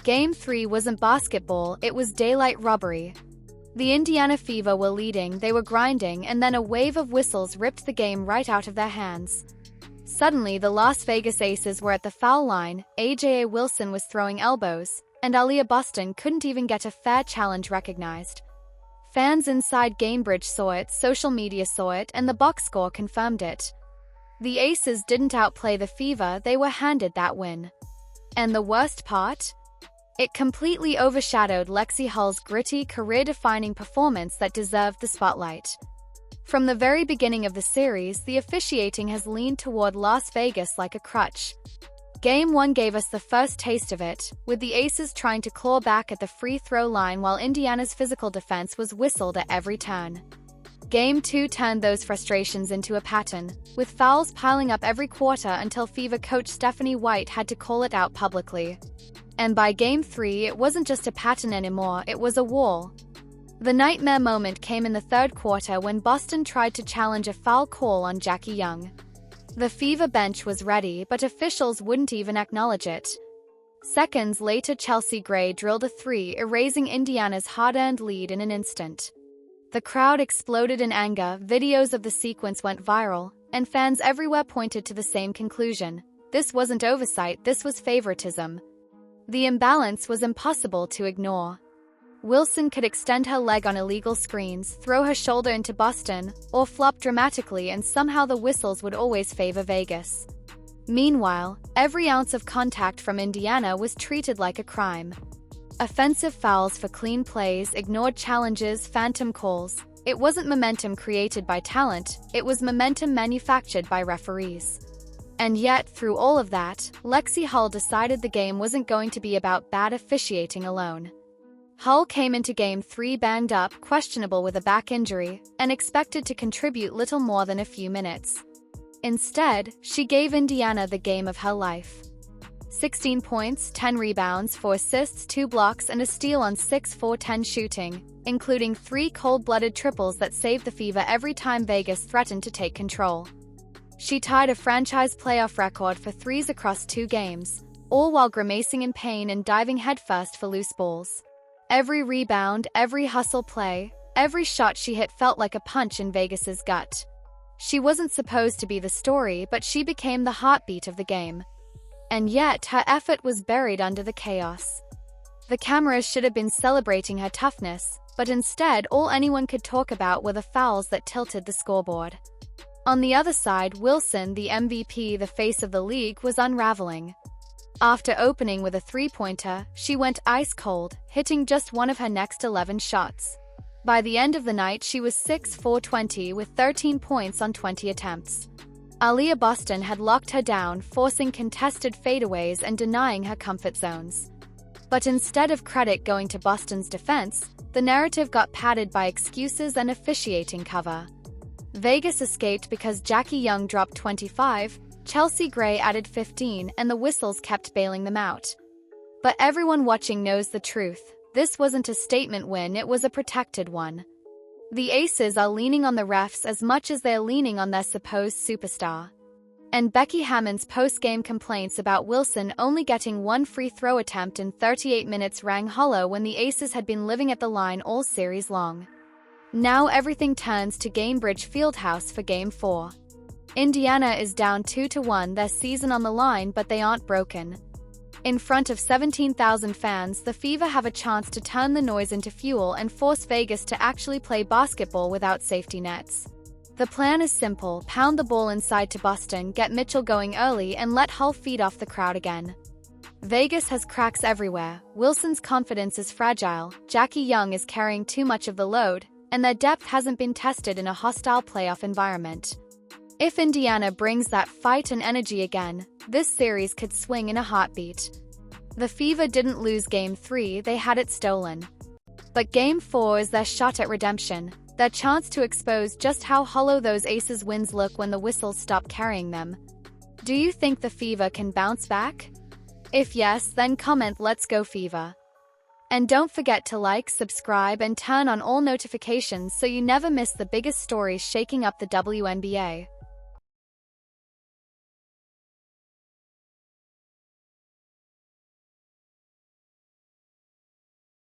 Game 3 wasn't basketball, it was daylight robbery. The Indiana Fever were leading, they were grinding, and then a wave of whistles ripped the game right out of their hands. Suddenly, the Las Vegas Aces were at the foul line, Aja Wilson was throwing elbows, and Aaliyah Boston couldn't even get a fair challenge recognized. Fans inside Gamebridge saw it, social media saw it, and the box score confirmed it. The Aces didn't outplay the Fever, they were handed that win. And the worst part? It completely overshadowed Lexie Hull's gritty, career-defining performance that deserved the spotlight. From the very beginning of the series, the officiating has leaned toward Las Vegas like a crutch. Game 1 gave us the first taste of it, with the Aces trying to claw back at the free throw line while Indiana's physical defense was whistled at every turn. Game 2 turned those frustrations into a pattern, with fouls piling up every quarter until Fever coach Stephanie White had to call it out publicly. And by Game 3, it wasn't just a pattern anymore, it was a wall. The nightmare moment came in the third quarter when Boston tried to challenge a foul call on Jackie Young. The Fever bench was ready, but officials wouldn't even acknowledge it. Seconds later, Chelsea Gray drilled a three, erasing Indiana's hard-earned lead in an instant. The crowd exploded in anger, videos of the sequence went viral, and fans everywhere pointed to the same conclusion. This wasn't oversight, this was favoritism. The imbalance was impossible to ignore. Wilson could extend her leg on illegal screens, throw her shoulder into Boston, or flop dramatically, and somehow the whistles would always favor Vegas. Meanwhile, every ounce of contact from Indiana was treated like a crime. Offensive fouls for clean plays, ignored challenges, phantom calls. It wasn't momentum created by talent, it was momentum manufactured by referees. And yet, through all of that, Lexie Hull decided the game wasn't going to be about bad officiating alone. Hull came into Game 3 banged up, questionable with a back injury, and expected to contribute little more than a few minutes. Instead, she gave Indiana the game of her life. 16 points, 10 rebounds, 4 assists, 2 blocks, and a steal on 6-4-10 shooting, including 3 cold-blooded triples that saved the Fever every time Vegas threatened to take control. She tied a franchise playoff record for threes across 2 games, all while grimacing in pain and diving headfirst for loose balls. Every rebound, every hustle play, every shot she hit felt like a punch in Vegas's gut. She wasn't supposed to be the story, but she became the heartbeat of the game. And yet, her effort was buried under the chaos. The cameras should have been celebrating her toughness, but instead, all anyone could talk about were the fouls that tilted the scoreboard. On the other side, Wilson, the MVP, the face of the league, was unraveling. After opening with a three-pointer, she went ice-cold, hitting just one of her next 11 shots. By the end of the night, she was 6-4-20 with 13 points on 20 attempts. Aaliyah Boston had locked her down, forcing contested fadeaways and denying her comfort zones. But instead of credit going to Boston's defense, the narrative got padded by excuses and officiating cover. Vegas escaped because Jackie Young dropped 25, Chelsea Gray added 15, and the whistles kept bailing them out. But everyone watching knows the truth. This wasn't a statement win, it was a protected one. The Aces are leaning on the refs as much as they're leaning on their supposed superstar. And Becky Hammon's post-game complaints about Wilson only getting one free throw attempt in 38 minutes rang hollow when the Aces had been living at the line all series long. Now everything turns to Gamebridge Fieldhouse for Game 4. Indiana is down 2-1, their season on the line, but they aren't broken. In front of 17,000 fans, the Fever have a chance to turn the noise into fuel and force Vegas to actually play basketball without safety nets. The plan is simple: pound the ball inside to Boston, get Mitchell going early, and let Hull feed off the crowd again. Vegas has cracks everywhere, Wilson's confidence is fragile, Jackie Young is carrying too much of the load, and their depth hasn't been tested in a hostile playoff environment. If Indiana brings that fight and energy again, this series could swing in a heartbeat. The Fever didn't lose Game 3, they had it stolen. But Game 4 is their shot at redemption, their chance to expose just how hollow those Aces wins look when the whistles stop carrying them. Do you think the Fever can bounce back? If yes, then comment "Let's go Fever." And don't forget to like, subscribe, and turn on all notifications so you never miss the biggest stories shaking up the WNBA.